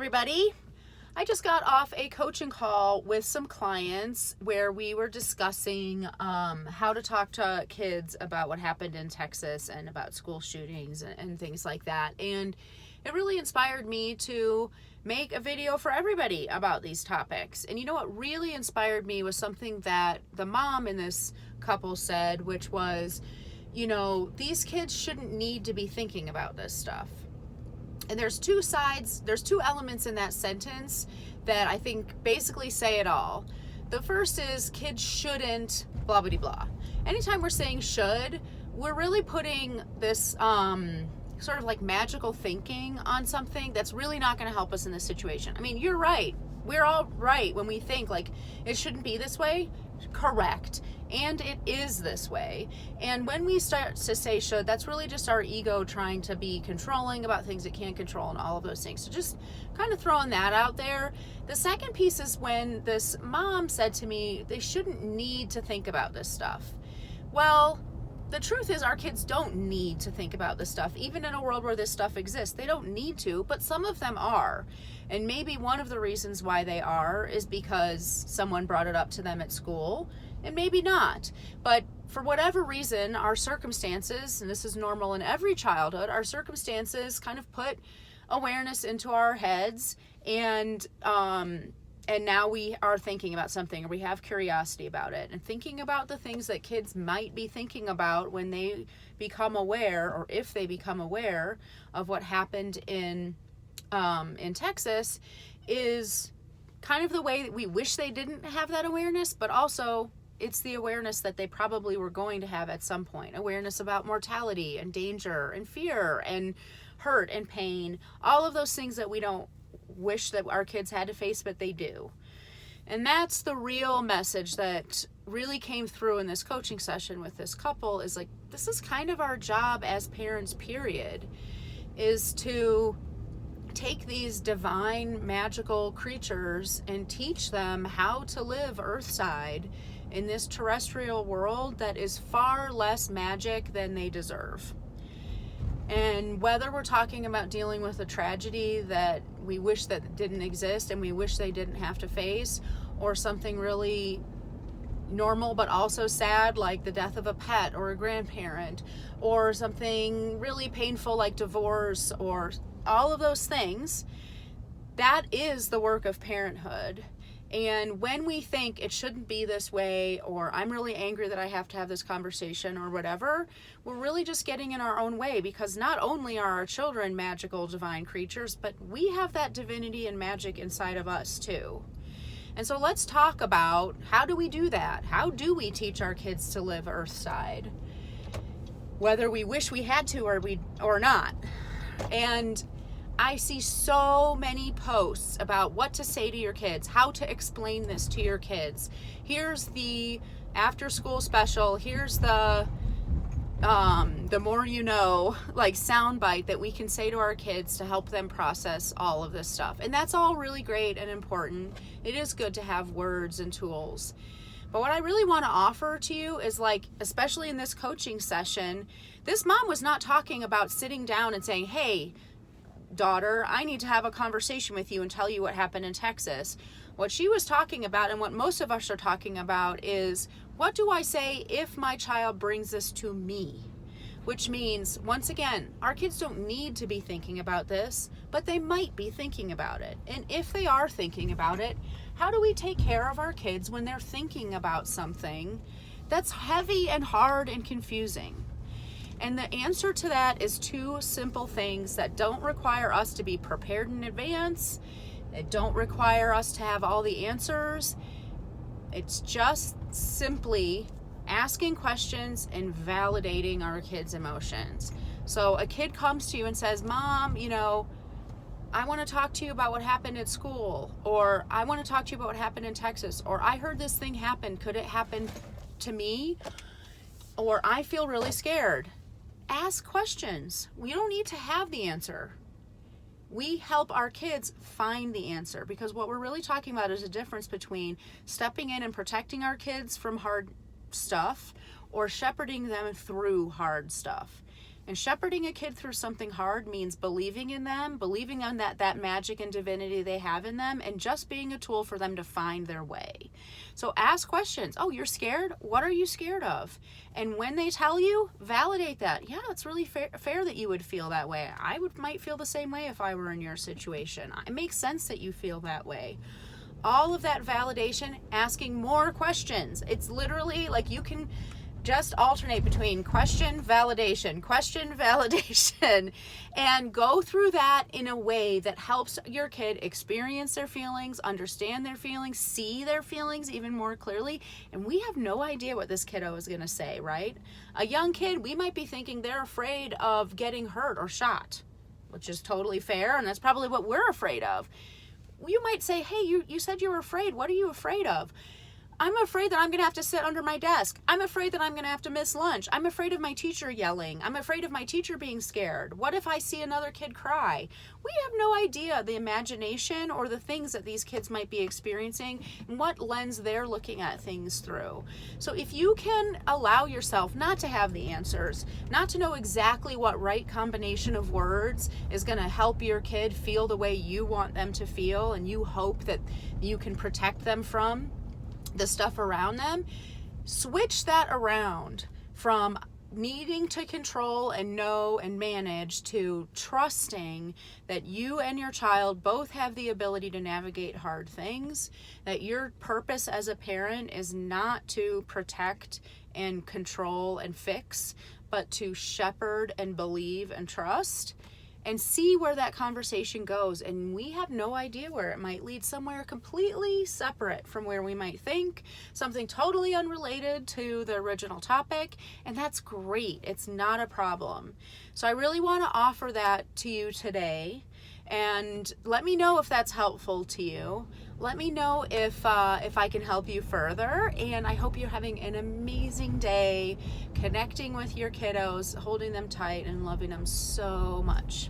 everybody. I just got off a coaching call with some clients where we were discussing how to talk to kids about what happened in Texas and about school shootings and things like that. And it really inspired me to make a video for everybody about these topics. And you know what really inspired me was something that the mom in this couple said, which was, you know, these kids shouldn't need to be thinking about this stuff. And there's two elements in that sentence that I think basically say it all. The first is kids shouldn't blah, blah, blah. Anytime we're saying should, we're really putting this sort of like magical thinking on something that's really not going to help us in this situation. I mean, you're right. We're all right when we think like it shouldn't be this way. Correct. And it is this way. And when we start to say should, that's really just our ego trying to be controlling about things it can't control and all of those things. So just kind of throwing that out there. The second piece is when this mom said to me, they shouldn't need to think about this stuff. Well, the truth is our kids don't need to think about this stuff. Even in a world where this stuff exists, they don't need to, but some of them are. And maybe one of the reasons why they are is because someone brought it up to them at school, and maybe not. But for whatever reason, our circumstances, and this is normal in every childhood, our circumstances kind of put awareness into our heads, and now we are thinking about something, or we have curiosity about it, and thinking about the things that kids might be thinking about when they become aware, or if they become aware of what happened in Texas, is kind of the way that we wish they didn't have that awareness, but also it's the awareness that they probably were going to have at some point. Awareness about mortality and danger and fear and hurt and pain. All of those things that we don't wish that our kids had to face, but they do. And that's the real message that really came through in this coaching session with this couple, is like, this is kind of our job as parents, period, is to take these divine, magical creatures and teach them how to live earthside in this terrestrial world that is far less magic than they deserve. And whether we're talking about dealing with a tragedy that we wish that didn't exist and we wish they didn't have to face, or something really normal but also sad like the death of a pet or a grandparent, or something really painful like divorce, or all of those things, that is the work of parenthood. And when we think it shouldn't be this way, or I'm really angry that I have to have this conversation or whatever, we're really just getting in our own way, because not only are our children magical, divine creatures, but we have that divinity and magic inside of us too. And so let's talk about, how do we do that? How do we teach our kids to live earthside? Whether we wish we had to or not. And I see so many posts about what to say to your kids, how to explain this to your kids. Here's the after school special. Here's the more you know, like soundbite that we can say to our kids to help them process all of this stuff. And that's all really great and important. It is good to have words and tools. But what I really want to offer to you is, like, especially in this coaching session, this mom was not talking about sitting down and saying, hey, daughter, I need to have a conversation with you and tell you what happened in Texas. What she was talking about, and what most of us are talking about, is what do I say if my child brings this to me? Which means, once again, our kids don't need to be thinking about this, but they might be thinking about it. And if they are thinking about it, how do we take care of our kids when they're thinking about something that's heavy and hard and confusing? And the answer to that is two simple things that don't require us to be prepared in advance. It don't require us to have all the answers. It's just simply asking questions and validating our kids' emotions. So a kid comes to you and says, Mom, you know, I want to talk to you about what happened at school, or I want to talk to you about what happened in Texas, or I heard this thing happen. Could it happen to me? Or I feel really scared. Ask questions. We don't need to have the answer. We help our kids find the answer, because what we're really talking about is a difference between stepping in and protecting our kids from hard stuff or shepherding them through hard stuff. And shepherding a kid through something hard means believing in them, believing on that magic and divinity they have in them, and just being a tool for them to find their way. So ask questions. Oh, you're scared? What are you scared of? And when they tell you, validate that. Yeah, it's really fair that you would feel that way. Might feel the same way if I were in your situation. It makes sense that you feel that way. All of that validation, asking more questions. It's literally like you can just alternate between question, validation, and go through that in a way that helps your kid experience their feelings, understand their feelings, see their feelings even more clearly. And we have no idea what this kiddo is going to say, right? A young kid, we might be thinking they're afraid of getting hurt or shot, which is totally fair, and that's probably what we're afraid of. You might say, hey, you said you were afraid. What are you afraid of? I'm afraid that I'm going to have to sit under my desk. I'm afraid that I'm going to have to miss lunch. I'm afraid of my teacher yelling. I'm afraid of my teacher being scared. What if I see another kid cry? We have no idea the imagination or the things that these kids might be experiencing and what lens they're looking at things through. So if you can allow yourself not to have the answers, not to know exactly what right combination of words is going to help your kid feel the way you want them to feel, and you hope that you can protect them from the stuff around them, switch that around from needing to control and know and manage to trusting that you and your child both have the ability to navigate hard things, that your purpose as a parent is not to protect and control and fix, but to shepherd and believe and trust. And see where that conversation goes. And we have no idea where it might lead, somewhere completely separate from where we might think, something totally unrelated to the original topic. And that's great. It's not a problem. So I really want to offer that to you today. And let me know if that's helpful to you. Let me know if I can help you further. And I hope you're having an amazing day connecting with your kiddos, holding them tight and loving them so much.